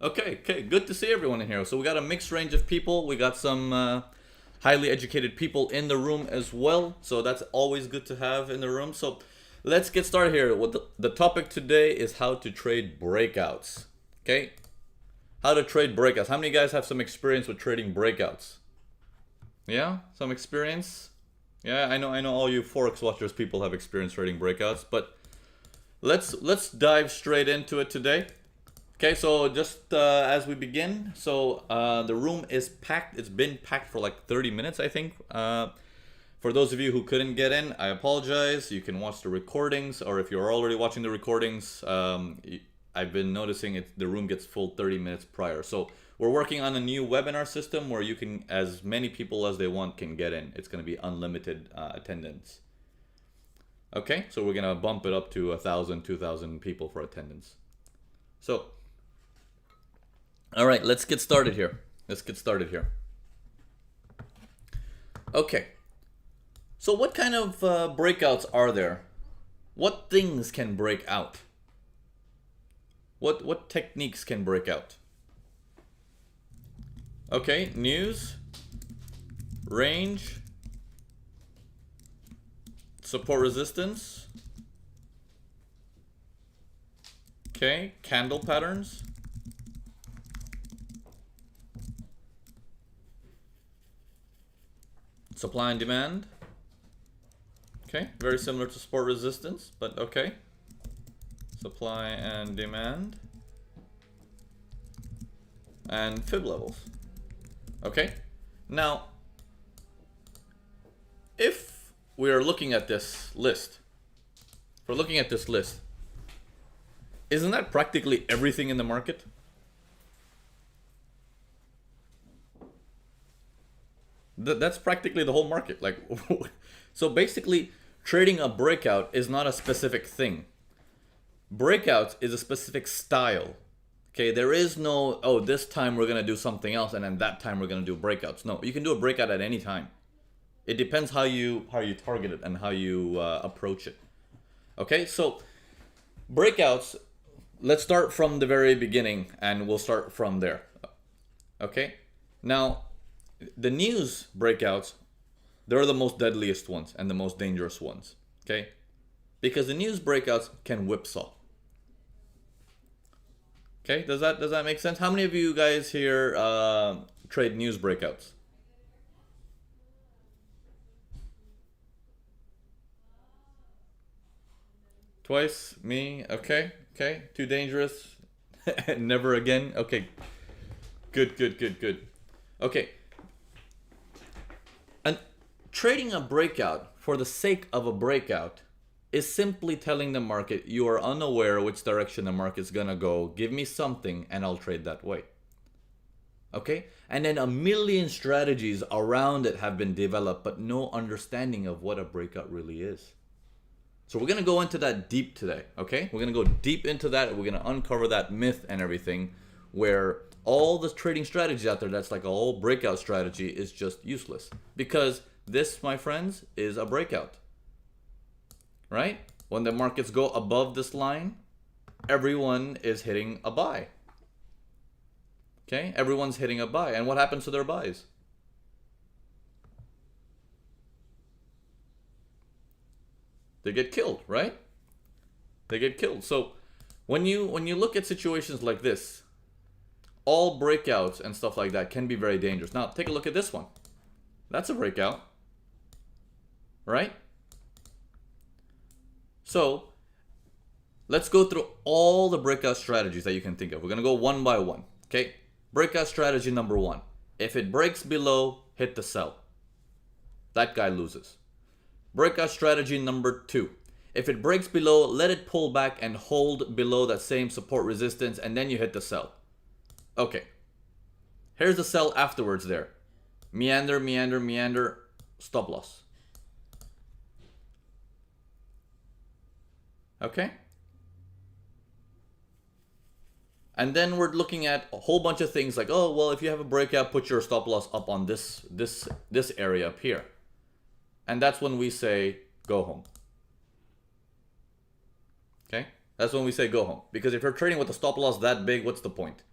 Okay, good to see everyone in here. So we got a mixed range of people. We got some highly educated people in the room as well. So that's always good to have in the room. So let's get started here. What the topic today is how to trade breakouts. Okay, how to trade breakouts. How many guys have some experience with trading breakouts? Yeah, some experience. Yeah, I know all you Forex watchers people have experience trading breakouts, but let's dive straight into it today. Okay, so just as we begin, so the room is packed. It's been packed for like 30 minutes, I think. For those of you who couldn't get in, I apologize. You can watch the recordings, or if you're already watching the recordings, I've been noticing the room gets full 30 minutes prior. So we're working on a new webinar system where you can, as many people as they want can get in. It's going to be unlimited attendance. Okay, so we're going to bump it up to 1,000, 2,000 people for attendance. So, all right, let's get started here. Okay, so what kind of breakouts are there? What things can break out? What techniques can break out? Okay, news, range, support resistance. Okay, candle patterns. Supply and demand. Okay, very similar to support resistance, but okay. Supply and demand. And fib levels. Okay, now if we are looking at this list, isn't that practically everything in the market? That's practically the whole market. Like, so basically, trading a breakout is not a specific thing. Breakouts is a specific style. Okay, there is no, oh, this time we're gonna do something else, and then that time we're gonna do breakouts. No, you can do a breakout at any time. It depends how you target it and how you approach it. Okay, so breakouts. Let's start from the very beginning, and we'll start from there. Okay, now the news breakouts, they're the most deadliest ones and the most dangerous ones. Okay, because the news breakouts can whipsaw. Okay, does that make sense? How many of you guys here trade news breakouts? Twice, me. Okay, too dangerous. Never again. Okay, good. Okay, and trading a breakout for the sake of a breakout is simply telling the market you are unaware which direction the market's gonna go. Give me something and I'll trade that way. Okay? And then a million strategies around it have been developed, but no understanding of what a breakout really is. So we're gonna go into that deep today, okay? We're gonna go deep into that. We're gonna uncover that myth and everything, where all the trading strategies out there that's like a whole breakout strategy is just useless. Because this, my friends, is a breakout. Right? When the markets go above this line, everyone is hitting a buy. Okay? Everyone's hitting a buy. And what happens to their buys? They get killed, right? They get killed. So when you look at situations like this, all breakouts and stuff like that can be very dangerous. Now, take a look at this one. That's a breakout. Right? So let's go through all the breakout strategies that you can think of. We're going to go one by one. Okay? Breakout strategy number 1. If it breaks below, hit the sell. That guy loses. Breakout strategy number 2. If it breaks below, let it pull back and hold below that same support resistance, and then you hit the sell. Okay. Here's the sell afterwards there. Meander, stop loss. Okay? And then we're looking at a whole bunch of things like, oh, well, if you have a breakout, put your stop loss up on this area up here. And that's when we say, go home. Okay? That's when we say go home. Because if you're trading with a stop loss that big, what's the point?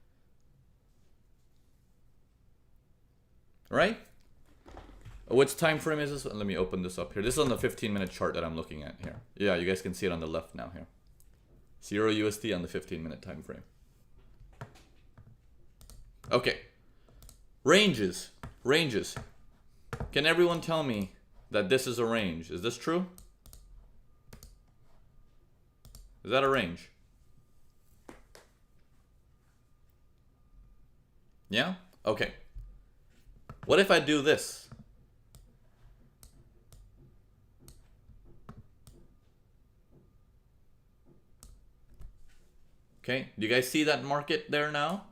right? Which time frame is this? Let me open this up here. This is on the 15-minute chart that I'm looking at here. Yeah, you guys can see it on the left now here. 0 USD on the 15-minute time frame. Okay. Ranges. Ranges. Can everyone tell me that this is a range? Is this true? Is that a range? Yeah? Okay. What if I do this? Okay, do you guys see that market there now?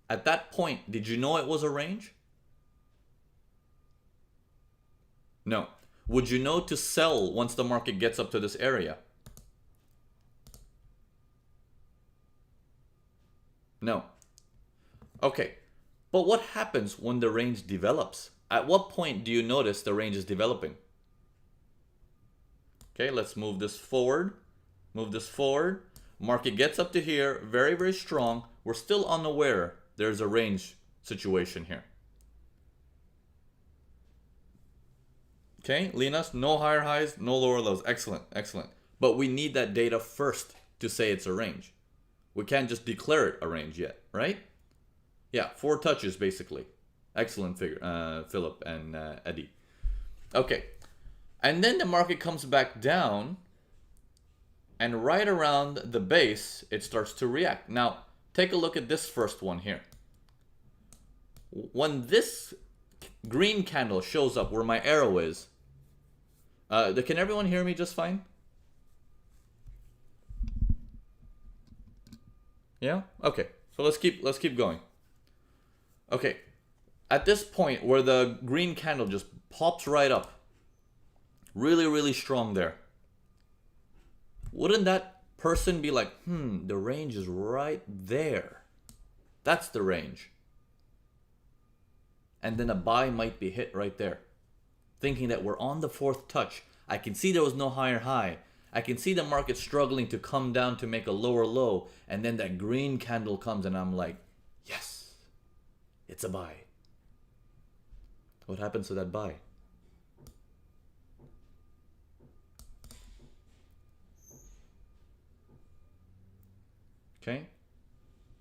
At that point, did you know it was a range? No. Would you know to sell once the market gets up to this area? No. Okay, but what happens when the range develops? At what point do you notice the range is developing? Okay, let's move this forward. Move this forward. Market gets up to here, very, very strong. We're still unaware there's a range situation here. Okay, Linas, no higher highs, no lower lows. Excellent, excellent. But we need that data first to say it's a range. We can't just declare it a range yet, right? Yeah, 4 touches basically. Excellent figure, Philip and Eddie. Okay, and then the market comes back down. And right around the base, it starts to react. Now, take a look at this first one here. When this green candle shows up where my arrow is, can everyone hear me just fine? Yeah? Okay. So let's keep going. Okay. At this point where the green candle just pops right up, really, really strong there. Wouldn't that person be like, the range is right there. That's the range. And then a buy might be hit right there. Thinking that we're on the 4th touch. I can see there was no higher high. I can see the market struggling to come down to make a lower low. And then that green candle comes and I'm like, yes, it's a buy. What happens to that buy? Okay,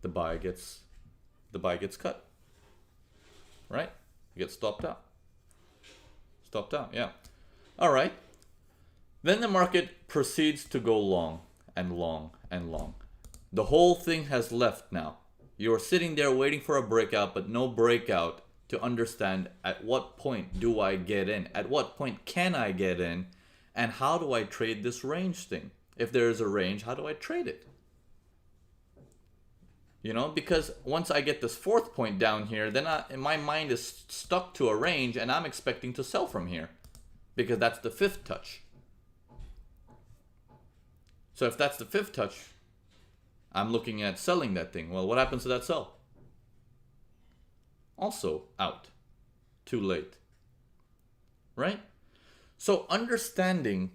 the buy gets cut, right? It gets stopped out. Stopped out, yeah. All right. Then the market proceeds to go long and long and long. The whole thing has left now. You're sitting there waiting for a breakout, but no breakout to understand at what point do I get in? At what point can I get in? And how do I trade this range thing? If there is a range, how do I trade it? You know, because once I get this 4th point down here, then my mind is stuck to a range and I'm expecting to sell from here because that's the 5th touch. So if that's the 5th touch, I'm looking at selling that thing. Well, what happens to that sell? Also out. Too late. Right? So understanding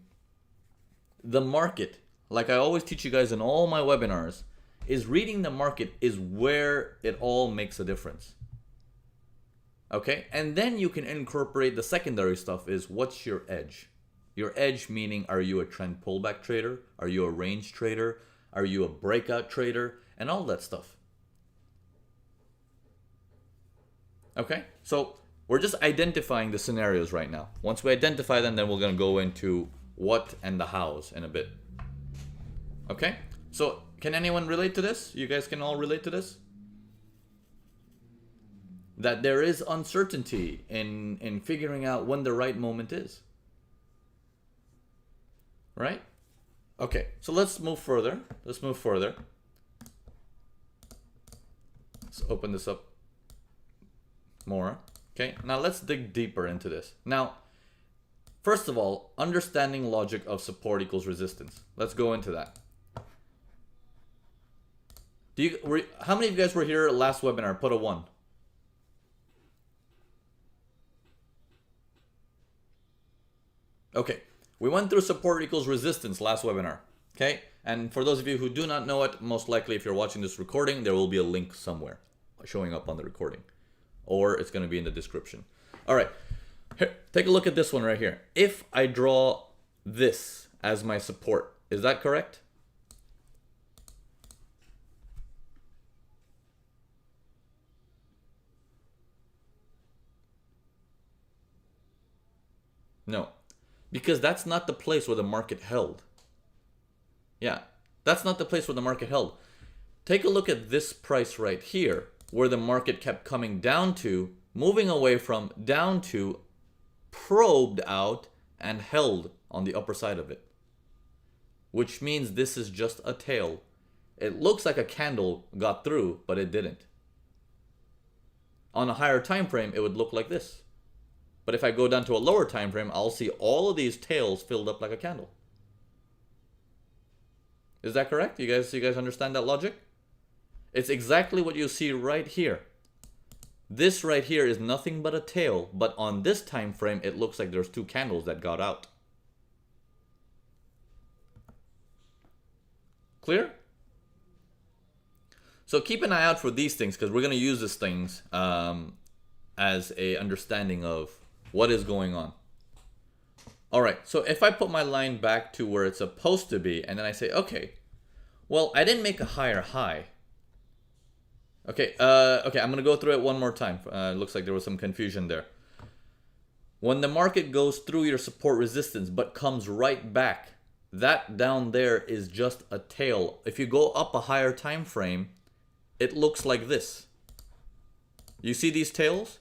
the market, like I always teach you guys in all my webinars, is reading the market is where it all makes a difference. Okay? And then you can incorporate the secondary stuff is what's your edge? Your edge meaning, are you a trend pullback trader? Are you a range trader? Are you a breakout trader? And all that stuff. Okay? So we're just identifying the scenarios right now. Once we identify them, then we're going to go into what and the hows in a bit. Okay? So can anyone relate to this? You guys can all relate to this? That there is uncertainty in figuring out when the right moment is. Right? Okay, so let's move further. Let's move further. Let's open this up more. Okay, now let's dig deeper into this. Now, first of all, understanding logic of support equals resistance. Let's go into that. How many of you guys were here last webinar? Put a 1. Okay, we went through support equals resistance last webinar. Okay, and for those of you who do not know it, most likely if you're watching this recording, there will be a link somewhere showing up on the recording. or it's going to be in the description. All right, here, take a look at this one right here. If I draw this as my support, is that correct? No, because that's not the place where the market held. Yeah, that's not the place where the market held. Take a look at this price right here, where the market kept coming down to, moving away from, down to, probed out, and held on the upper side of it. Which means this is just a tail. It looks like a candle got through, but it didn't. On a higher time frame, it would look like this. But if I go down to a lower time frame, I'll see all of these tails filled up like a candle. Is that correct? You guys understand that logic? It's exactly what you see right here. This right here is nothing but a tail, but on this time frame, it looks like there's two candles that got out. Clear? So keep an eye out for these things, because we're going to use these things as a understanding of what is going on. All right, so if I put my line back to where it's supposed to be, and then I say, okay, well, I didn't make a higher high. Okay, okay, I'm going to go through it one more time. It looks like there was some confusion there. When the market goes through your support resistance but comes right back, that down there is just a tail. If you go up a higher time frame, it looks like this. You see these tails?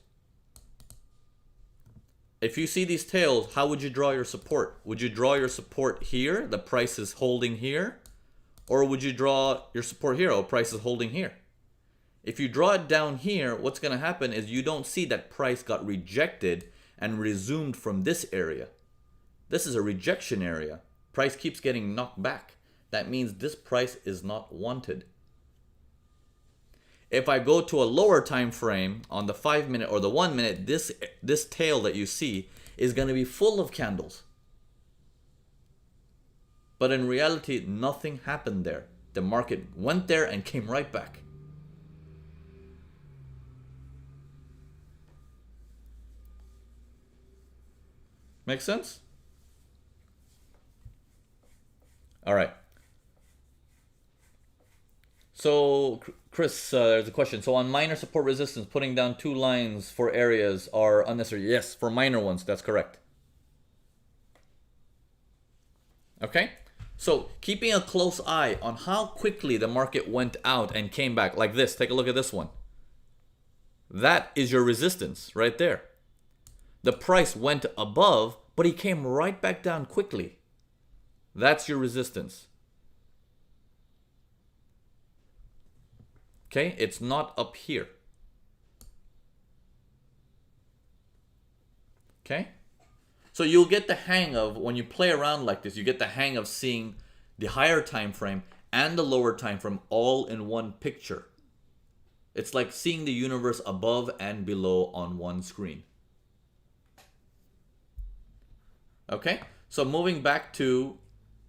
If you see these tails, how would you draw your support? Would you draw your support here? The price is holding here. Or would you draw your support here? Oh, price is holding here. If you draw it down here, what's going to happen is you don't see that price got rejected and resumed from this area. This is a rejection area. Price keeps getting knocked back. That means this price is not wanted. If I go to a lower time frame on the 5 minute or the 1 minute, this tail that you see is going to be full of candles. But in reality, nothing happened there. The market went there and came right back. Make sense? All right. So, Chris, there's a question. So on minor support resistance, putting down two lines for areas are unnecessary. Yes, for minor ones, that's correct. Okay? So keeping a close eye on how quickly the market went out and came back, like this. Take a look at this one. That is your resistance right there. The price went above, but he came right back down quickly. That's your resistance. Okay, it's not up here. Okay? So you'll get the hang of, when you play around like this, you get the hang of seeing the higher time frame and the lower time frame all in one picture. It's like seeing the universe above and below on one screen. Okay? So moving back to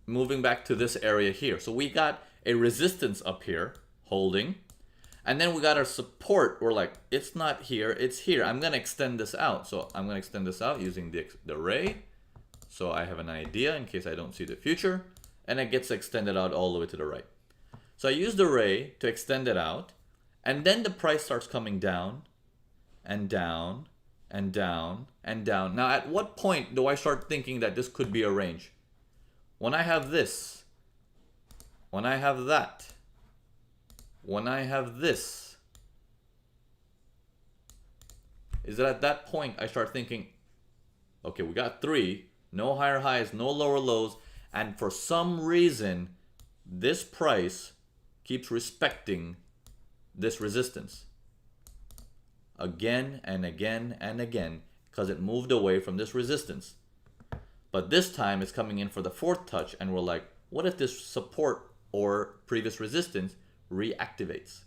this area here. So we got a resistance up here holding. And then we got our support. We're like, it's not here, it's here. I'm going to extend this out. So I'm going to extend this out using the ray. So I have an idea in case I don't see the future. And it gets extended out all the way to the right. So I use the ray to extend it out. And then the price starts coming down and down and down and down. Now, at what point do I start thinking that this could be a range? When I have this. When I have that. When I have this, is that at that point I start thinking, okay, we got three, no higher highs, no lower lows, and for some reason, this price keeps respecting this resistance again and again and again because it moved away from this resistance. But this time it's coming in for the fourth touch, and we're like, what if this support or previous resistance reactivates?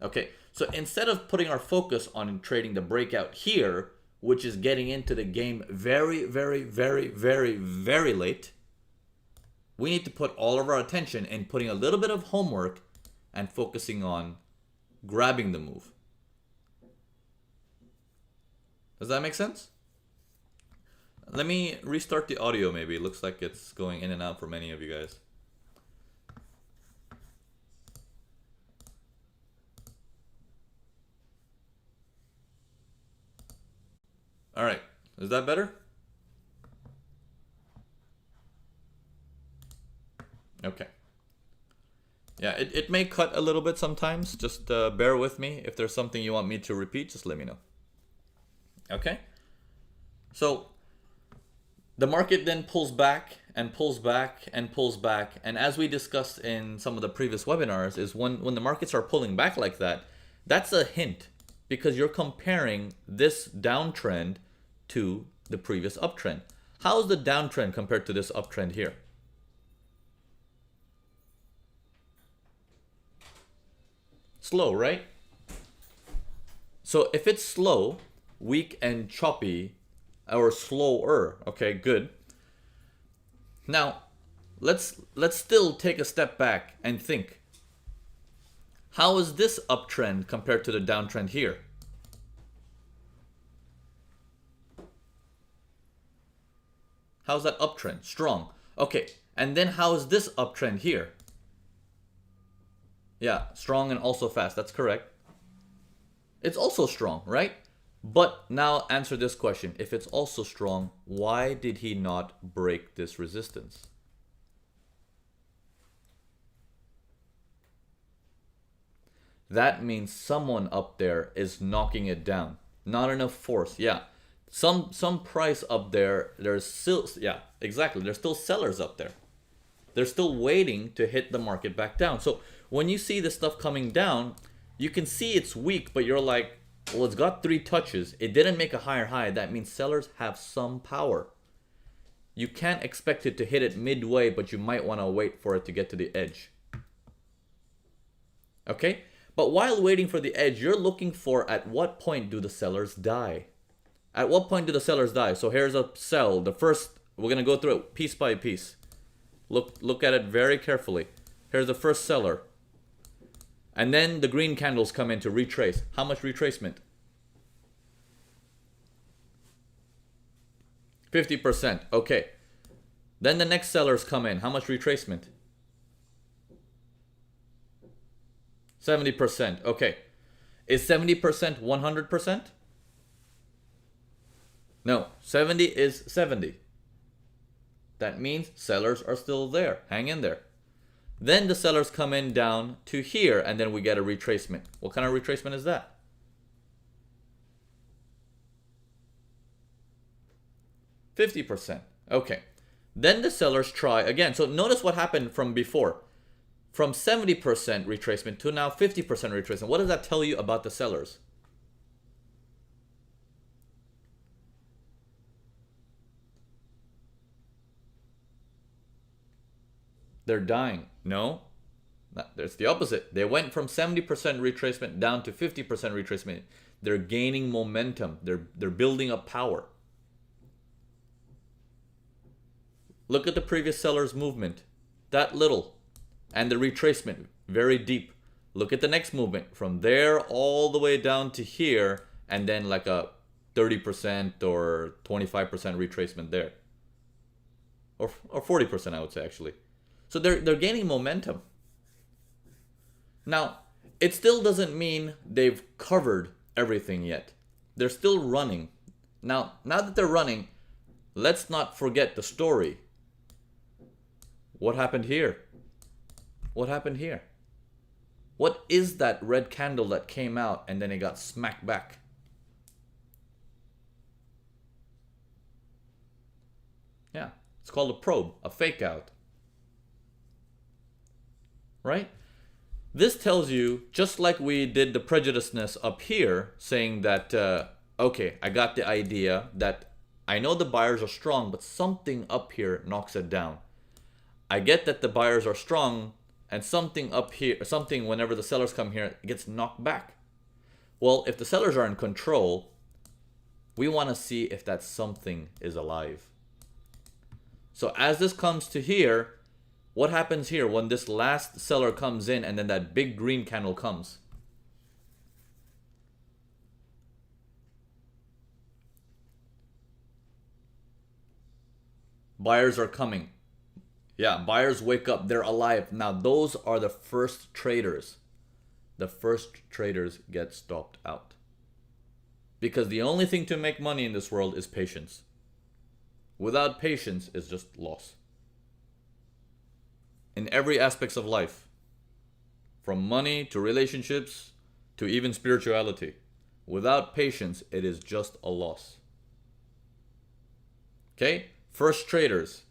Okay, so instead of putting our focus on trading the breakout here, which is getting into the game very, very, very, very, very late, we need to put all of our attention in putting a little bit of homework and focusing on grabbing the move. Does that make sense? Let me restart the audio maybe. It looks like it's going in and out for many of you guys. All right, is that better? Okay. Yeah, it may cut a little bit sometimes. Just bear with me. If there's something you want me to repeat, just let me know. Okay? So, the market then pulls back and pulls back and pulls back. And as we discussed in some of the previous webinars, is when the markets are pulling back like that, that's a hint. Because you're comparing this downtrend to the previous uptrend. How is the downtrend compared to this uptrend here? Slow, right? So if it's slow, weak and choppy, or slower, okay, good. Now, let's still take a step back and think. How is this uptrend compared to the downtrend here? How's that uptrend? Strong. Okay, and then how is this uptrend here? Yeah, strong and also fast. That's correct. It's also strong, right? But now answer this question. If it's also strong, why did he not break this resistance? That means someone up there is knocking it down. Not enough force. Yeah. Some price up there, there's still, yeah, exactly. There's still sellers up there. They're still waiting to hit the market back down. So when you see this stuff coming down, you can see it's weak, but you're like, well, it's got 3 touches. It didn't make a higher high. That means sellers have some power. You can't expect it to hit it midway, but you might want to wait for it to get to the edge. Okay? But while waiting for the edge, you're looking for at what point do the sellers die? At what point do the sellers die? So here's a sell. The first, we're going to go through it piece by piece. Look at it very carefully. Here's the first seller. And then the green candles come in to retrace. How much retracement? 50%. Okay. Then the next sellers come in. How much retracement? 70%. Okay. Is 70% 100%? No. 70 is 70. That means sellers are still there. Hang in there. Then the sellers come in down to here, and then we get a retracement. What kind of retracement is that? 50%. Okay. Then the sellers try again. So notice what happened from before. From 70% retracement to now 50% retracement. What does that tell you about the sellers? They're dying. No, it's the opposite. They went from 70% retracement down to 50% retracement. They're gaining momentum. They're building up power. Look at the previous seller's movement. That little. And the retracement, very deep. Look at the next movement. From there all the way down to here, and then like a 30% or 25% retracement there. Or 40%, I would say, actually. So they're gaining momentum. Now, it still doesn't mean they've covered everything yet. They're still running. Now that they're running, let's not forget the story. What happened here? What happened here? What is that red candle that came out and then it got smacked back? Yeah, it's called a probe, a fake out. Right? This tells you, just like we did the prejudiceness up here, saying that, okay, I got the idea that I know the buyers are strong, but something up here knocks it down. I get that the buyers are strong, and something up here, something whenever the sellers come here, gets knocked back. Well, if the sellers are in control, we want to see if that something is alive. So as this comes to here, what happens here when this last seller comes in and then that big green candle comes? Buyers are coming. Yeah, buyers wake up. They're alive. Now, those are the first traders. The first traders get stopped out. Because the only thing to make money in this world is patience. Without patience, it's just loss. In every aspects of life. From money to relationships to even spirituality. Without patience, it is just a loss. Okay? First traders,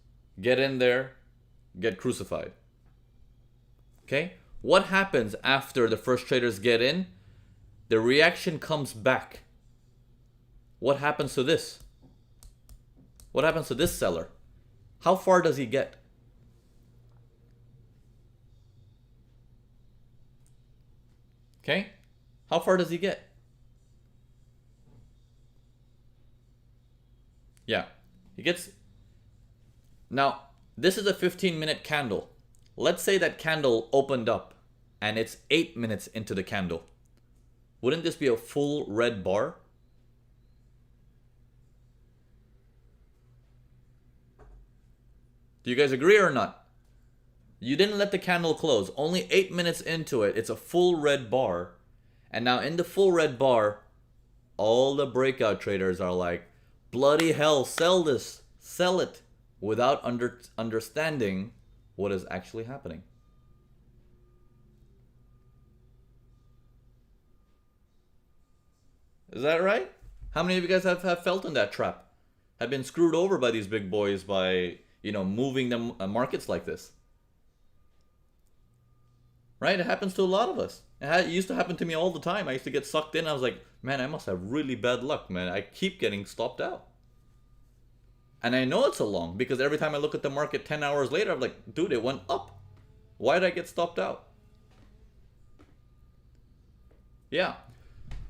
get in there, get crucified. Okay? What happens after the first traders get in? The reaction comes back. What happens to this? What happens to this seller? How far does he get? Okay? How far does he get? Yeah. He gets... Now, this is a 15-minute candle. Let's say that candle opened up and it's 8 minutes into the candle. Wouldn't this be a full red bar? Do you guys agree or not? You didn't let the candle close. Only 8 minutes into it, it's a full red bar. And now in the full red bar, all the breakout traders are like, bloody hell, sell this, sell it, without understanding what is actually happening. Is that right? How many of you guys have felt in that trap? Have been screwed over by these big boys by, moving the markets like this? Right? It happens to a lot of us. It used to happen to me all the time. I used to get sucked in. I was like, man, I must have really bad luck, man. I keep getting stopped out. And I know it's a long, because every time I look at the market 10 hours later, I'm like, dude, it went up. Why did I get stopped out? Yeah.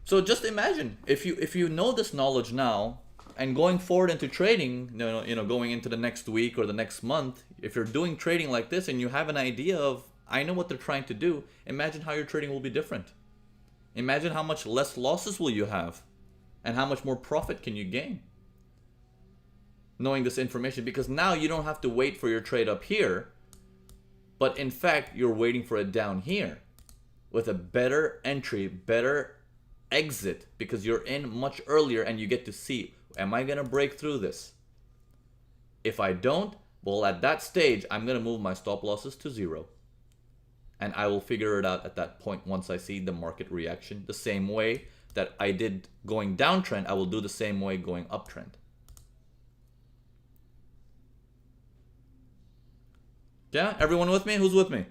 So just imagine, if you know this knowledge now, and going forward into trading, going into the next week or the next month, if you're doing trading like this and you have an idea of, I know what they're trying to do, imagine how your trading will be different. Imagine how much less losses will you have, and how much more profit can you gain knowing this information, because now you don't have to wait for your trade up here, but in fact you're waiting for it down here with a better entry, better exit, because you're in much earlier and you get to see, am I going to break through this? If I don't, well, at that stage I'm going to move my stop losses to 0. And I will figure it out at that point once I see the market reaction. The same way that I did going downtrend, I will do the same way going uptrend. Yeah, everyone with me? Who's with me?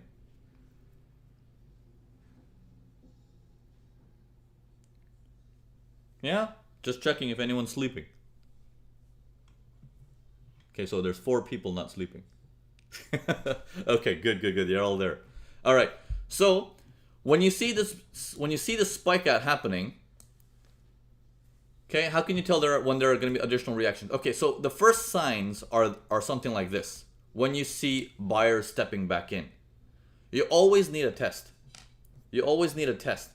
Yeah, just checking if anyone's sleeping. Okay, so there's 4 people not sleeping. Okay, good. You're all there. All right. So when you see this spike out happening, okay, how can you tell when there are going to be additional reactions? Okay, so the first signs are something like this. When you see buyers stepping back in, you always need a test. You always need a test.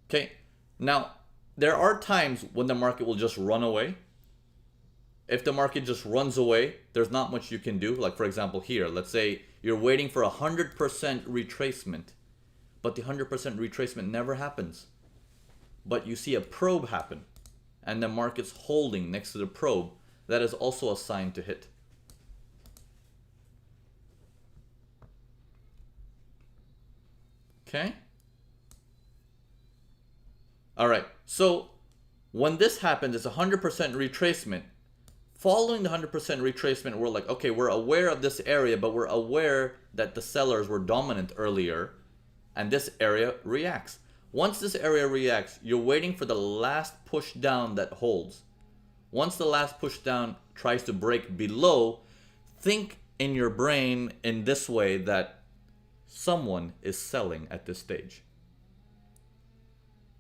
Okay. Now, there are times when the market will just run away. If the market just runs away, there's not much you can do. Like, for example, here, let's say you're waiting for 100% retracement, but the 100% retracement never happens. But you see a probe happen, and the market's holding next to the probe. That is also a sign to hit. Okay? All right. So when this happens, it's 100% retracement. Following the 100% retracement, we're like, okay, we're aware of this area, but we're aware that the sellers were dominant earlier, and this area reacts. Once this area reacts, you're waiting for the last push down that holds. Once the last push down tries to break below, think in your brain in this way, that someone is selling at this stage.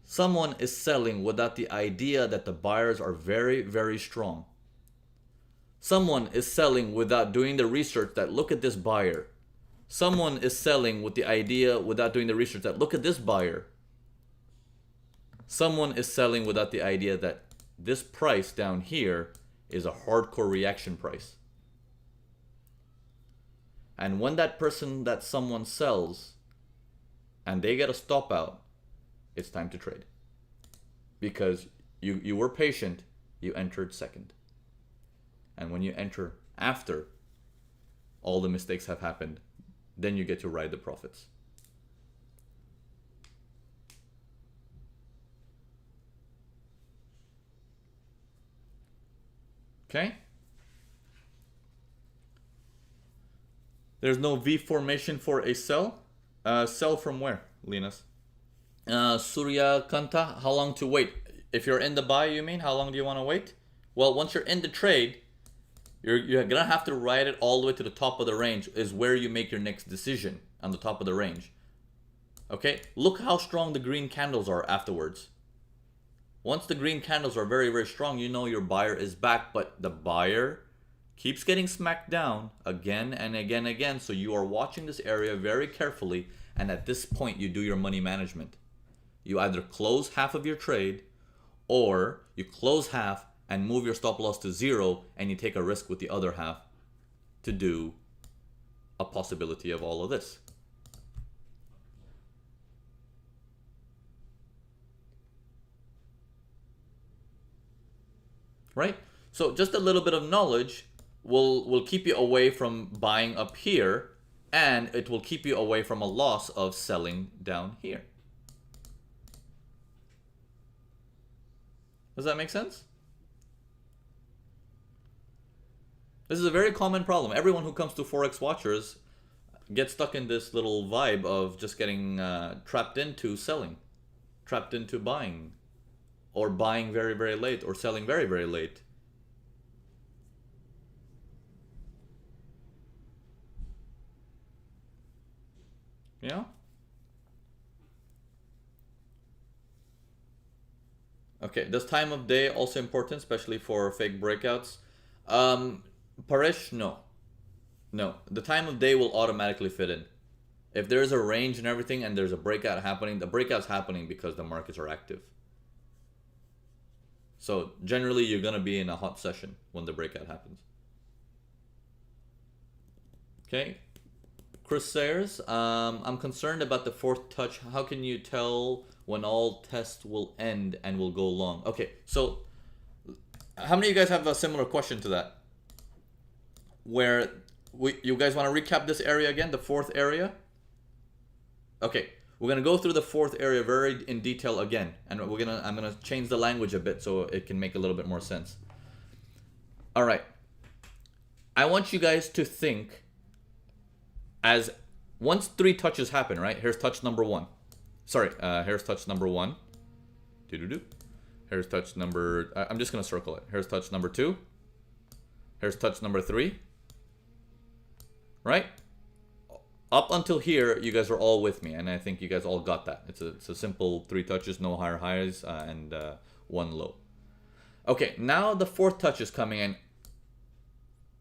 Someone is selling without the idea that the buyers are very, very strong. Someone is selling without doing the research that, look at this buyer. Someone is selling with the idea without doing the research that, look at this buyer. Someone is selling without the idea that this price down here is a hardcore reaction price. And when that someone sells and they get a stop out, it's time to trade. Because you were patient, you entered second. And when you enter after all the mistakes have happened, then you get to ride the profits. Okay? There's no V formation for a sell. Sell from where, Linus? Surya Kanta, how long to wait? If you're in the buy, you mean? How long do you want to wait? Well, once you're in the trade, you're gonna have to ride it all the way to the top of the range, is where you make your next decision, on the top of the range. Okay? Look how strong the green candles are afterwards. Once the green candles are very, very strong, you know your buyer is back, but the buyer keeps getting smacked down again and again and again. So you are watching this area very carefully, and at this point you do your money management. You either close half of your trade, or you close half and move your stop loss to 0, and you take a risk with the other half to do a possibility of all of this. Right? So just a little bit of knowledge will keep you away from buying up here, and it will keep you away from a loss of selling down here. Does that make sense? This is a very common problem. Everyone who comes to Forex Watchers gets stuck in this little vibe of just getting trapped into selling, trapped into buying, or buying very, very late, or selling very, very late. Yeah? Okay, this time of day also important, especially for fake breakouts. Paresh, no. No, the time of day will automatically fit in. If there's a range and everything and there's a breakout happening, the breakout's happening because the markets are active. So generally you're going to be in a hot session when the breakout happens. Okay. Chris Sayers, I'm concerned about the fourth touch. How can you tell when all tests will end and will go long? Okay, so how many of you guys have a similar question to that? Where you guys want to recap this area again, the fourth area? Okay, we're gonna go through the fourth area very in detail again, and I'm gonna change the language a bit so it can make a little bit more sense. All right, I want you guys to think as once 3 touches happen, right? Here's touch number 1. Sorry, here's touch number 1. Here's touch number. I'm just gonna circle it. Here's touch number 2. Here's touch number 3. Right? Up until here, you guys are all with me, and I think you guys all got that. It's a simple 3 touches, no higher highs, and 1 low. Okay, now the fourth touch is coming in.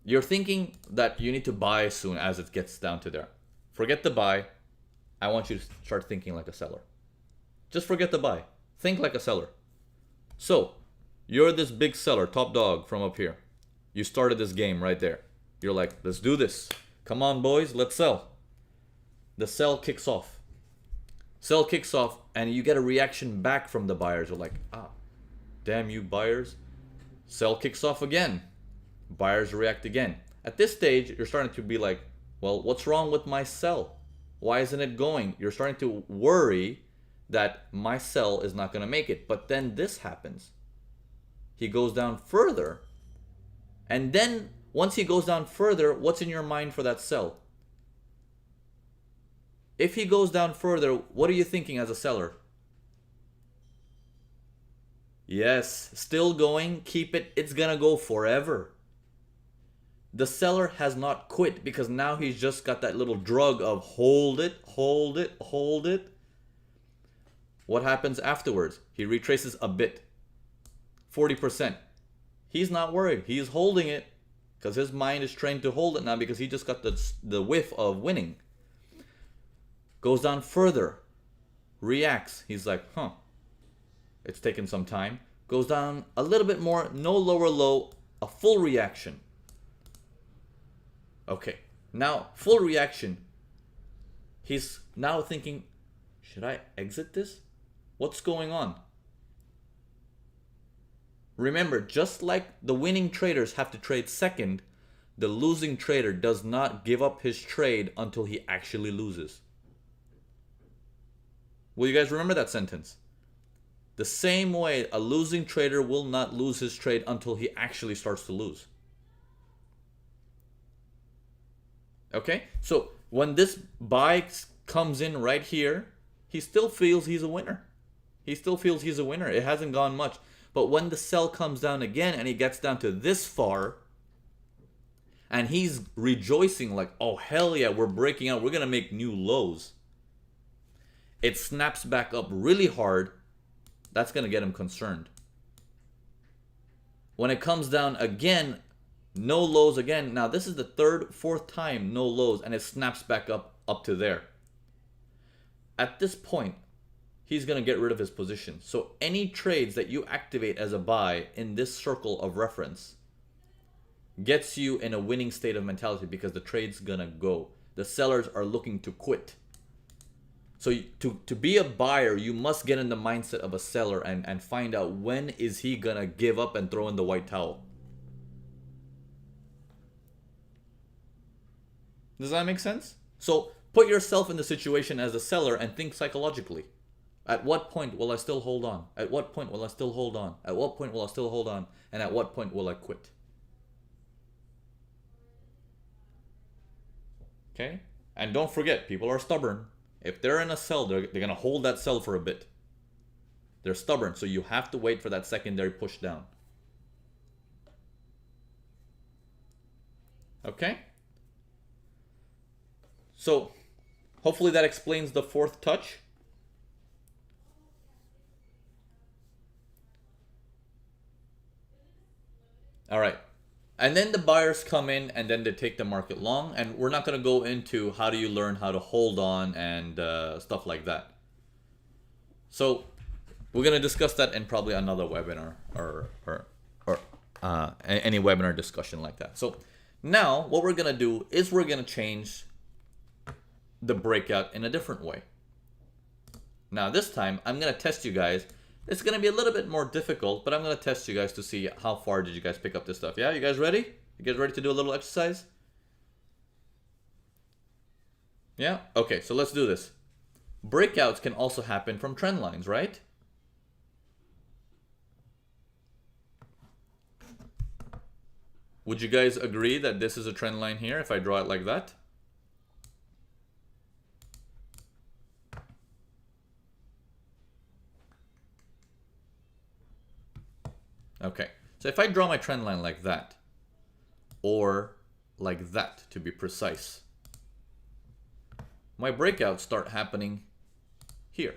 You're thinking that you need to buy soon as it gets down to there. Forget the buy. I want you to start thinking like a seller. Just forget the buy. Think like a seller. So, you're this big seller, top dog from up here. You started this game right there. You're like, let's do this. Come on, boys, let's sell. The sell kicks off. Sell kicks off, and you get a reaction back from the buyers. You're like, damn you buyers. Sell kicks off again. Buyers react again. At this stage, you're starting to be like, well, what's wrong with my sell? Why isn't it going? You're starting to worry that my sell is not going to make it. But then this happens. He goes down further. And then once he goes down further, what's in your mind for that sell? If he goes down further, what are you thinking as a seller? Yes, still going, keep it, it's gonna go forever. The seller has not quit because now he's just got that little drug of hold it, hold it, hold it. What happens afterwards? He retraces a bit, 40%. He's not worried, he's holding it because his mind is trained to hold it now because he just got the whiff of winning. Goes down further, reacts, he's like, it's taken some time. Goes down a little bit more, no lower low, a full reaction. Okay, Now, full reaction. He's now thinking, should I exit this? What's going on? Remember, just like the winning traders have to trade second, the losing trader does not give up his trade until he actually loses. Will you guys remember that sentence? The same way a losing trader will not lose his trade until he actually starts to lose. Okay? So when this buy comes in right here, he still feels he's a winner. He still feels he's a winner. It hasn't gone much. But when the sell comes down again and he gets down to this far, and he's rejoicing like, oh hell yeah, we're breaking out, we're going to make new lows. It snaps back up really hard. That's going to get him concerned. When it comes down again, no lows again. Now this is the third, fourth time no lows, and it snaps back up to there. At this point, he's going to get rid of his position. So any trades that you activate as a buy in this circle of reference gets you in a winning state of mentality because the trade's going to go. The sellers are looking to quit. So to be a buyer, you must get in the mindset of a seller and find out when is he going to give up and throw in the white towel. Does that make sense? So put yourself in the situation as a seller and think psychologically. At what point will I still hold on? At what point will I still hold on? At what point will I still hold on? And at what point will I quit? Okay? And don't forget, people are stubborn. If they're in a sell, they're going to hold that sell for a bit. They're stubborn, so you have to wait for that secondary push down. Okay? So, hopefully that explains the fourth touch. All right. And then the buyers come in and then they take the market long. And we're not going to go into how do you learn how to hold on and stuff like that. So we're going to discuss that in probably another webinar or any webinar discussion like that. So now what we're going to do is we're going to change the breakout in a different way. Now this time I'm going to test you guys. It's going to be a little bit more difficult, but I'm going to test you guys to see how far did you guys pick up this stuff. Yeah, you guys ready? You guys ready to do a little exercise? Yeah? Okay, so let's do this. Breakouts can also happen from trend lines, right? Would you guys agree that this is a trend line here if I draw it like that? Okay, so if I draw my trend line like that, or like that to be precise, my breakouts start happening here.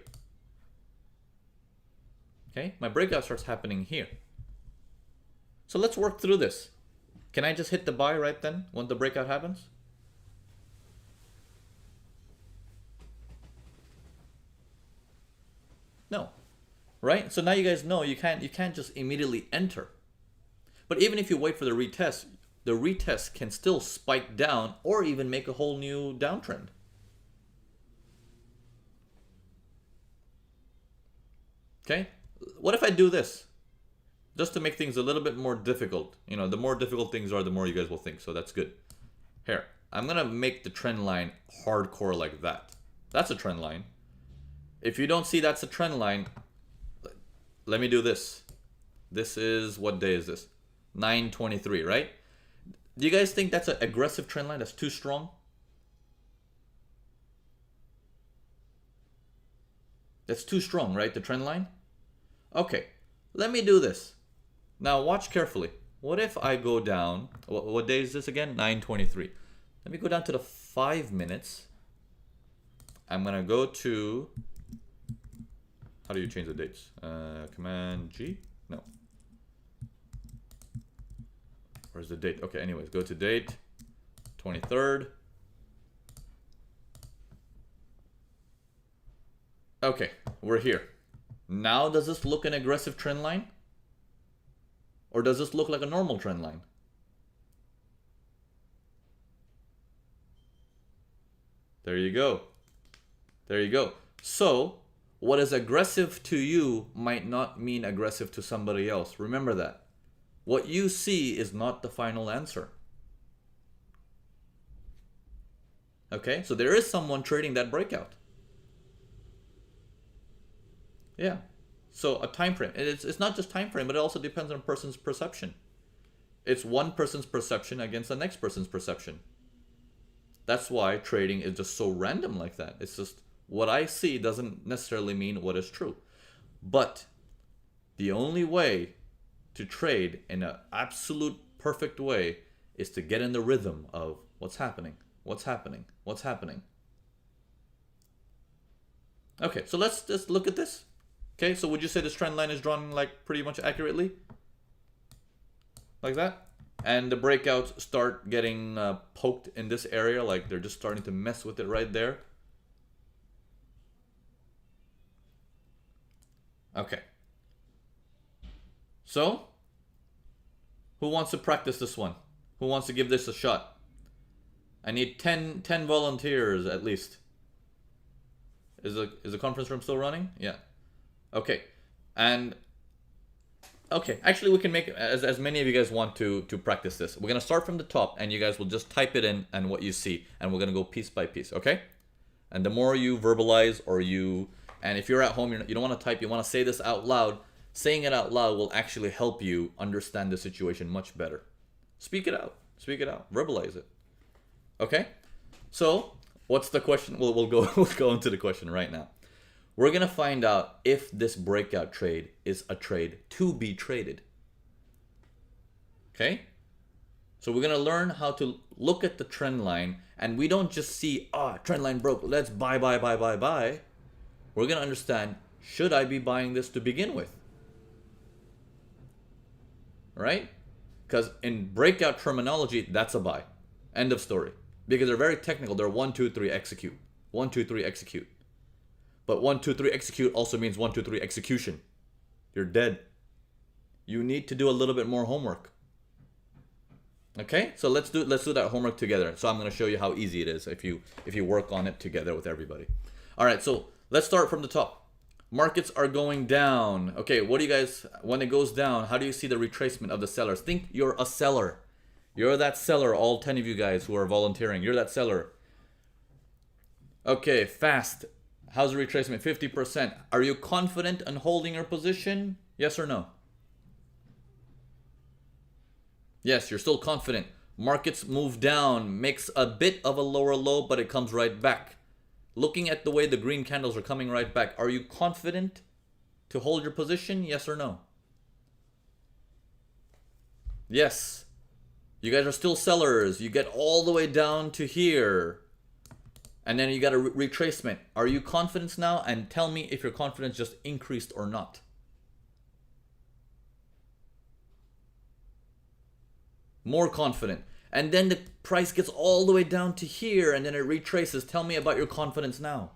Okay, my breakout starts happening here. So let's work through this. Can I just hit the buy right then when the breakout happens? No. Right? So now you guys know you can't just immediately enter. But even if you wait for the retest can still spike down or even make a whole new downtrend. Okay? What if I do this? Just to make things a little bit more difficult. You know, the more difficult things are, the more you guys will think. So that's good. Here, I'm going to make the trend line hardcore like that. That's a trend line. If you don't see that's a trend line, let me do this. This is, what day is this? 9/23, right? Do you guys think that's an aggressive trend line? That's too strong? That's too strong, right? The trend line? Okay, let me do this. Now watch carefully. What if I go down, what day is this again? 9/23. Let me go down to the 5 minutes. I'm gonna go to, how do you change the dates? Command G? No. Where's the date? Okay, anyways, go to date, 23rd. Okay, we're here. Now does this look an aggressive trend line? Or does this look like a normal trend line? There you go. There you go. So, what is aggressive to you might not mean aggressive to somebody else. Remember that. What you see is not the final answer. Okay, so there is someone trading that breakout. Yeah. So a time frame. It's not just time frame, but it also depends on a person's perception. It's one person's perception against the next person's perception. That's why trading is just so random like that. It's just what I see doesn't necessarily mean what is true. But the only way to trade in an absolute perfect way is to get in the rhythm of what's happening, what's happening, what's happening. Okay, so let's just look at this. Okay, so would you say this trend line is drawn like pretty much accurately? Like that? And the breakouts start getting poked in this area, like they're just starting to mess with it right there. Okay. So, who wants to practice this one? Who wants to give this a shot? I need 10 volunteers at least. Is the conference room still running? Yeah. Okay. And okay, actually we can make as many of you guys want to practice this. We're going to start from the top and you guys will just type it in and what you see, and we're going to go piece by piece, okay? And the more you verbalize and if you're at home, you don't want to type, you want to say this out loud. Saying it out loud will actually help you understand the situation much better. Speak it out. Speak it out. Verbalize it. Okay? So, what's the question? We'll go into the question right now. We're going to find out if this breakout trade is a trade to be traded. Okay? So we're going to learn how to look at the trend line, and we don't just see, trend line broke, let's buy. We're going to understand, should I be buying this to begin with? Right? Because in breakout terminology, that's a buy. End of story. Because they're very technical. They're 1, 2, 3, execute. 1, 2, 3, execute. But 1, 2, 3, execute also means 1, 2, 3, execution. You're dead. You need to do a little bit more homework. Okay? So let's do that homework together. So I'm going to show you how easy it is if you work on it together with everybody. All right, so let's start from the top. Markets are going down. Okay, what do you guys, when it goes down, how do you see the retracement of the sellers? Think you're a seller. You're that seller, all 10 of you guys who are volunteering. You're that seller. Okay, fast. How's the retracement? 50%. Are you confident in holding your position? Yes or no? Yes, you're still confident. Markets move down, makes a bit of a lower low, but it comes right back. Looking at the way the green candles are coming right back, are you confident to hold your position? Yes or no? Yes. You guys are still sellers. You get all the way down to here. And then you got a retracement. Are you confident now? And tell me if your confidence just increased or not. More confident. And then the price gets all the way down to here and then it retraces. Tell me about your confidence now.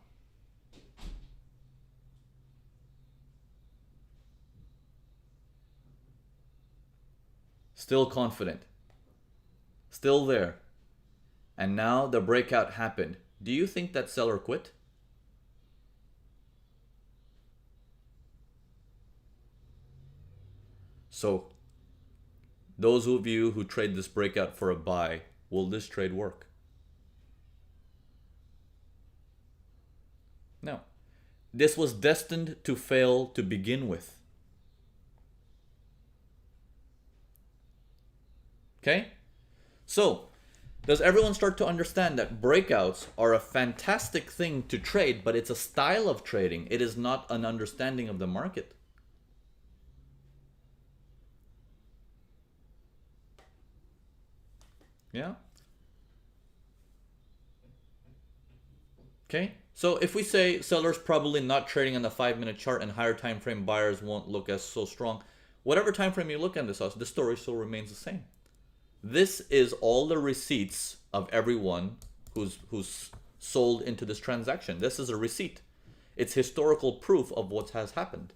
Still confident. Still there. And now the breakout happened. Do you think that seller quit? So, those of you who trade this breakout for a buy, will this trade work? No. This was destined to fail to begin with. Okay? So, does everyone start to understand that breakouts are a fantastic thing to trade, but it's a style of trading. It is not an understanding of the market. Yeah? Okay? So if we say sellers probably not trading on the 5-minute chart and higher time frame buyers won't look as so strong, whatever time frame you look at this, the story still remains the same. This is all the receipts of everyone who's sold into this transaction. This is a receipt. It's historical proof of what has happened.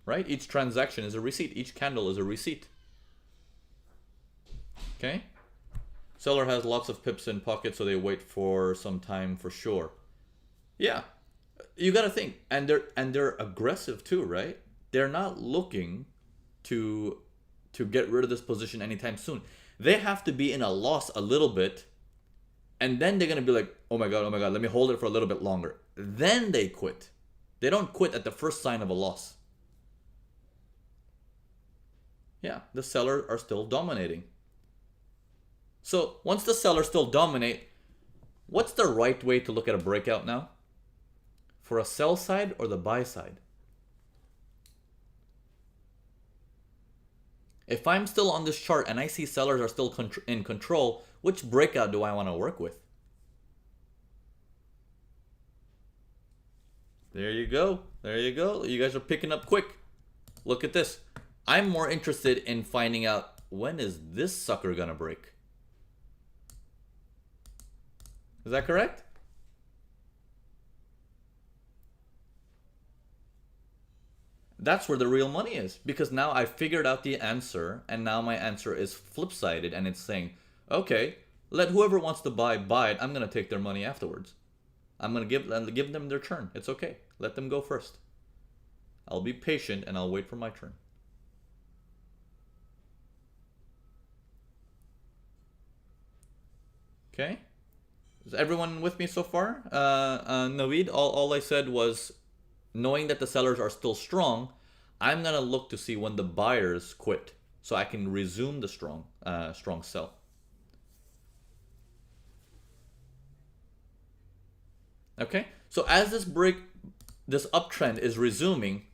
Right? Each transaction is a receipt. Each candle is a receipt. Okay? Seller has lots of pips in pocket, so they wait for some time for sure. Yeah, you got to think, and they're aggressive too, right? They're not looking to get rid of this position anytime soon. They have to be in a loss a little bit, and then they're gonna be like, oh my god, let me hold it for a little bit longer. Then they quit. They don't quit at the first sign of a loss. Yeah, the sellers are still dominating. So once the sellers still dominate, what's the right way to look at a breakout now? For a sell side or the buy side? If I'm still on this chart and I see sellers are still in control, which breakout do I want to work with? There you go. There you go. You guys are picking up quick. Look at this. I'm more interested in finding out, when is this sucker gonna break? Is that correct? That's where the real money is, because now I figured out the answer, and now my answer is flip-sided, and it's saying, okay, let whoever wants to buy it. I'm gonna take their money afterwards. I'm gonna give them their turn. It's okay. Let them go first. I'll be patient and I'll wait for my turn. Okay. Is everyone with me so far? Naveed, all I said was, knowing that the sellers are still strong, I'm gonna look to see when the buyers quit, so I can resume the strong sell. Okay, so as this uptrend is resuming,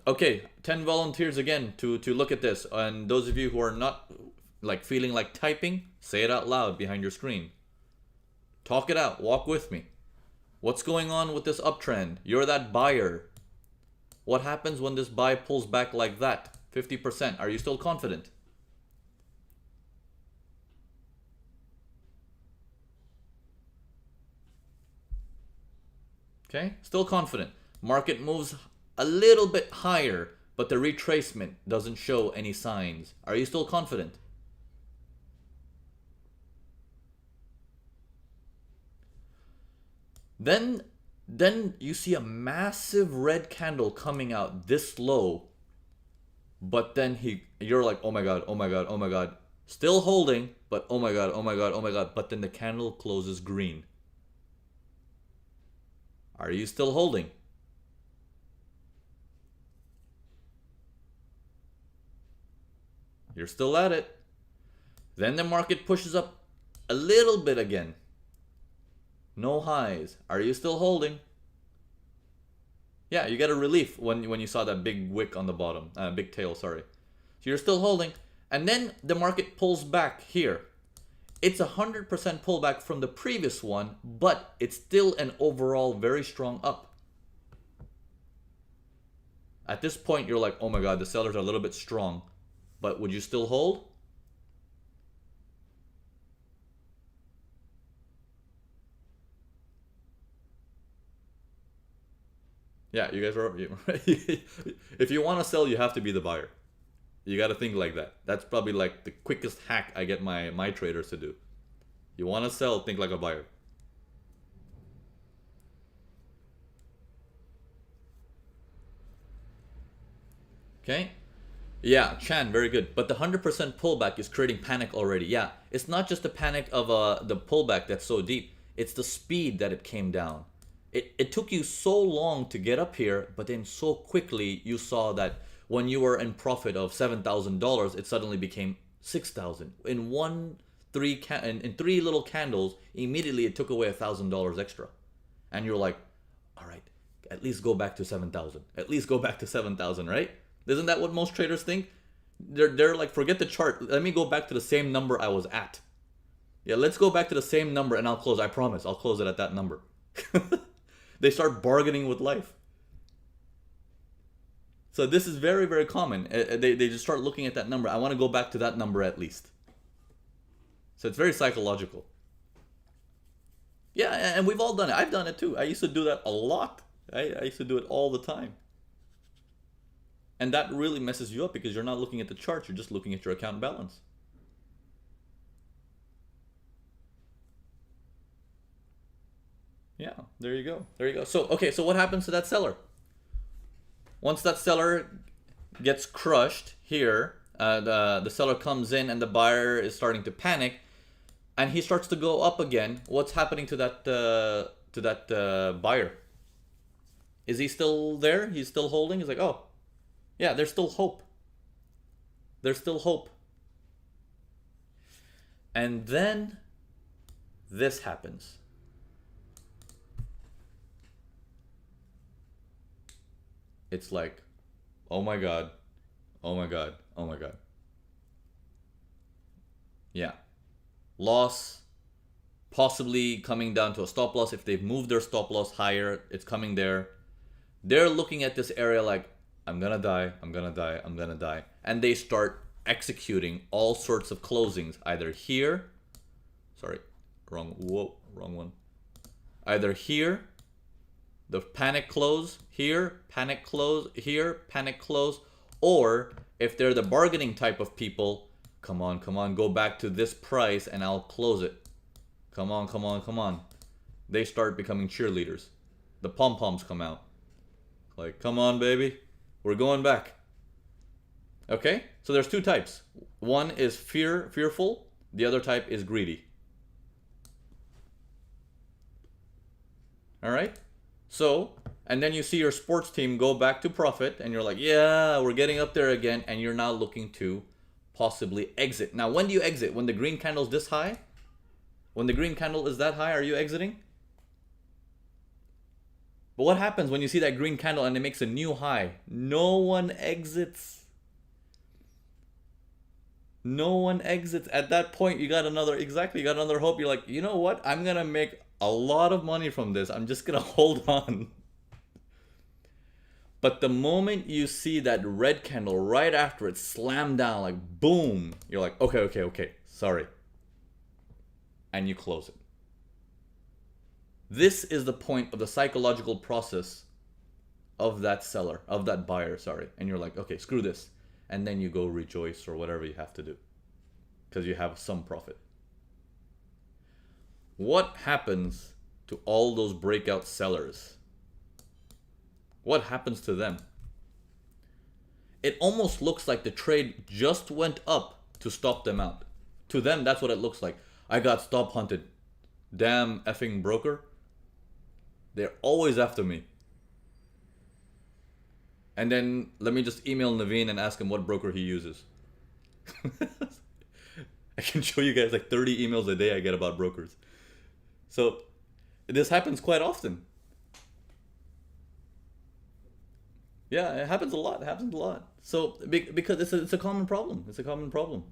okay, 10 volunteers again to look at this, and those of you who are not like feeling like typing, say it out loud behind your screen. Talk it out. Walk with me. What's going on with this uptrend? You're that buyer. What happens when this buy pulls back like that? 50%. Are you still confident? Okay, still confident. Market moves a little bit higher, but the retracement doesn't show any signs. Are you still confident? Then you see a massive red candle coming out this low, but then you're like, oh my god, still holding, but oh my god, but then the candle closes green. Are you still holding? You're still at it. Then the market pushes up a little bit again. No highs. Are you still holding? Yeah, you get a relief when you saw that big wick on the bottom. Big tail, sorry. So you're still holding. And then the market pulls back here. It's 100% pullback from the previous one, but it's still an overall very strong up. At this point, you're like, oh my god, the sellers are a little bit strong. But would you still hold? Yeah, you guys are. If you want to sell, you have to be the buyer. You got to think like that. That's probably like the quickest hack I get my traders to do. You want to sell, think like a buyer. Okay? Yeah, Chan, very good. But the 100% pullback is creating panic already. Yeah, it's not just the panic of the pullback that's so deep. It's the speed that it came down. It took you so long to get up here, but then so quickly you saw that when you were in profit of $7,000, it suddenly became 6,000 in three little candles. Immediately, it took away $1,000 extra, and you're like, all right, at least go back to 7,000. At least go back to 7,000, right? Isn't that what most traders think? They're like, forget the chart. Let me go back to the same number I was at. Yeah, let's go back to the same number, and I'll close. I promise, I'll close it at that number. They start bargaining with life. So this is very, very common. They just start looking at that number. I want to go back to that number at least. So it's very psychological. Yeah, and we've all done it. I've done it too. I used to do that a lot. I used to do it all the time. And that really messes you up because you're not looking at the chart. You're just looking at your account balance. Yeah, there you go. There you go. So, okay, so what happens to that seller? Once that seller gets crushed here, the seller comes in and the buyer is starting to panic, and he starts to go up again. What's happening to that buyer? Is he still there? He's still holding? He's like, oh, yeah, there's still hope. There's still hope. And then this happens. It's like, oh my God, oh my God, oh my God. Yeah. Loss, possibly coming down to a stop loss. If they've moved their stop loss higher, it's coming there. They're looking at this area like, I'm gonna die, I'm gonna die, I'm gonna die. And they start executing all sorts of closings, either here, sorry, wrong one. Either here, the panic close, here, panic close, here, panic close, or if they're the bargaining type of people, come on, go back to this price and I'll close it. Come on, come on, come on. They start becoming cheerleaders. The pom-poms come out. Like, come on, baby. We're going back. Okay? So there's two types. One is fearful. The other type is greedy. All right? So, and then you see your sports team go back to profit and you're like, yeah, we're getting up there again, and you're now looking to possibly exit. Now, when do you exit? When the green candle's this high? When the green candle is that high, are you exiting? But what happens when you see that green candle and it makes a new high? No one exits. No one exits. At that point, you got another hope. You're like, you know what? I'm going to make a lot of money from this. I'm just going to hold on. But the moment you see that red candle right after it slam down, like boom, you're like, okay, sorry. And you close it. This is the point of the psychological process of that seller, of that buyer, sorry. And you're like, okay, screw this. And then you go rejoice or whatever you have to do because you have some profit. What happens to all those breakout sellers? What happens to them? It almost looks like the trade just went up to stop them out. To them, that's what it looks like. I got stop hunted. Damn effing broker. They're always after me. And then let me just email Naveen and ask him what broker he uses. I can show you guys like 30 emails a day I get about brokers. So this happens quite often. Yeah, it happens a lot. It happens a lot. So because it's a common problem. It's a common problem.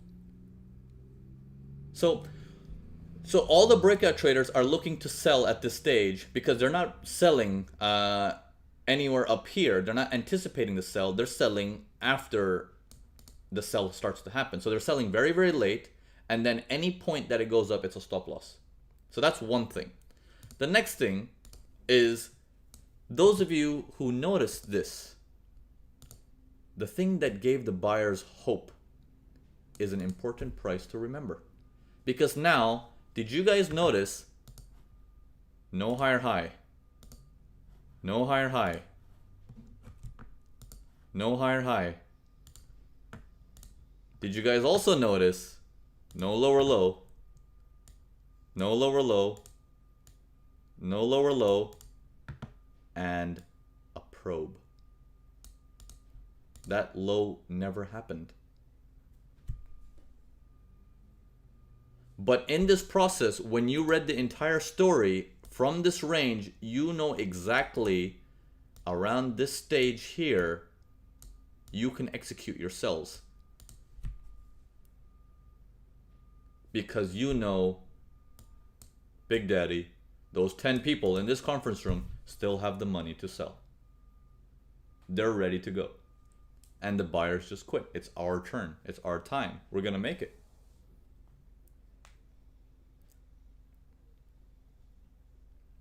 So all the breakout traders are looking to sell at this stage because they're not selling anywhere up here. They're not anticipating the sell. They're selling after the sell starts to happen. So they're selling very, very late. And then any point that it goes up, it's a stop loss. So that's one thing. The next thing is those of you who noticed this, the thing that gave the buyers hope is an important price to remember. Because now, did you guys notice no higher high? No higher high. No higher high. Did you guys also notice no lower low? No lower low. No lower low. And a probe. That low never happened. But in this process, when you read the entire story from this range, you know exactly around this stage here, you can execute your sells. Because you know, Big Daddy, those 10 people in this conference room still have the money to sell. They're ready to go. And the buyers just quit. It's our turn. It's our time. We're going to make it.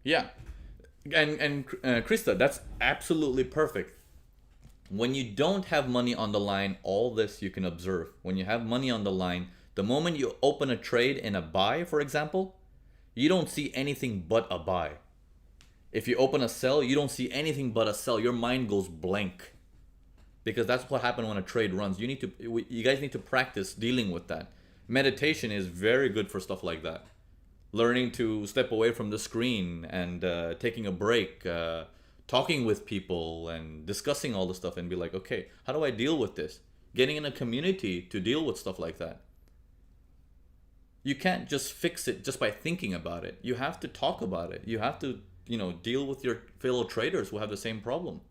Yeah. And Krista, that's absolutely perfect. When you don't have money on the line, all this you can observe. When you have money on the line, the moment you open a trade in a buy, for example, you don't see anything but a buy. If you open a sell, you don't see anything but a sell. Your mind goes blank. Because that's what happens when a trade runs. You guys need to practice dealing with that. Meditation is very good for stuff like that. Learning to step away from the screen and taking a break, talking with people and discussing all the stuff and be like, okay, how do I deal with this? Getting in a community to deal with stuff like that. You can't just fix it just by thinking about it. You have to talk about it. You have to, deal with your fellow traders who have the same problem.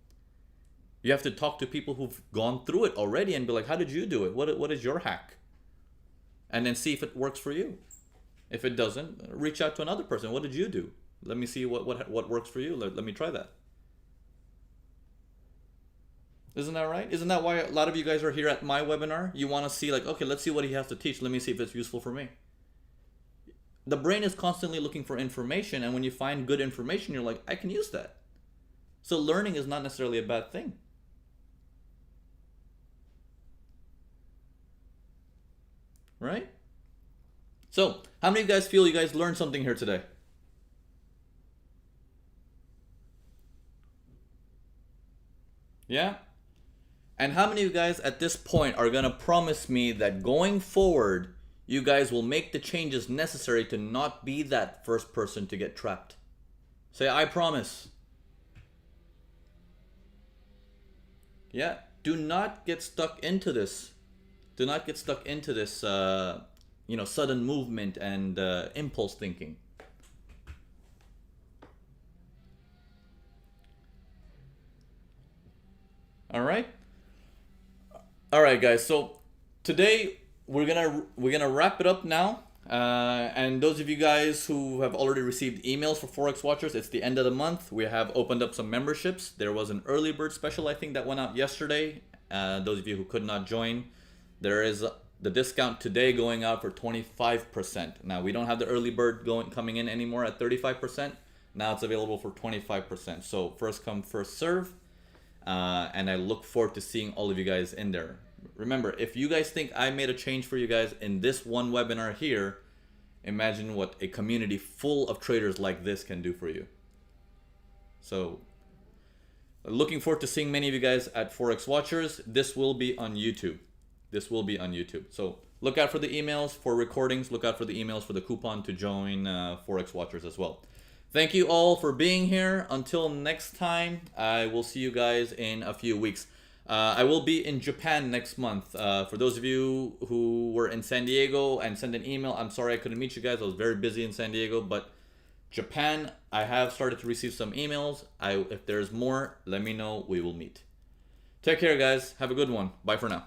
You have to talk to people who've gone through it already and be like, how did you do it? What is your hack? And then see if it works for you. If it doesn't, reach out to another person. What did you do? Let me see what works for you. Let me try that. Isn't that right? Isn't that why a lot of you guys are here at my webinar? You want to see like, okay, let's see what he has to teach. Let me see if it's useful for me. The brain is constantly looking for information, and when you find good information, you're like, I can use that. So learning is not necessarily a bad thing. Right? So, how many of you guys feel you guys learned something here today? Yeah? And how many of you guys at this point are going to promise me that going forward, you guys will make the changes necessary to not be that first person to get trapped? Say, I promise. Yeah? Do not get stuck into this. Do not get stuck into this, sudden movement and impulse thinking. All right, guys. So today we're gonna wrap it up now. And those of you guys who have already received emails for Forex Watchers, it's the end of the month. We have opened up some memberships. There was an early bird special, I think, that went out yesterday. Those of you who could not join, there is the discount today going out for 25%. Now, we don't have the early bird coming in anymore at 35%. Now it's available for 25%. So first come, first serve. And I look forward to seeing all of you guys in there. Remember, if you guys think I made a change for you guys in this one webinar here, imagine what a community full of traders like this can do for you. So looking forward to seeing many of you guys at Forex Watchers. This will be on YouTube. So look out for the emails for recordings. Look out for the emails for the coupon to join Forex Watchers as well. Thank you all for being here. Until next time, I will see you guys in a few weeks. I will be in Japan next month. For those of you who were in San Diego and sent an email, I'm sorry I couldn't meet you guys. I was very busy in San Diego, but Japan, I have started to receive some emails. If there's more, let me know. We will meet. Take care, guys. Have a good one. Bye for now.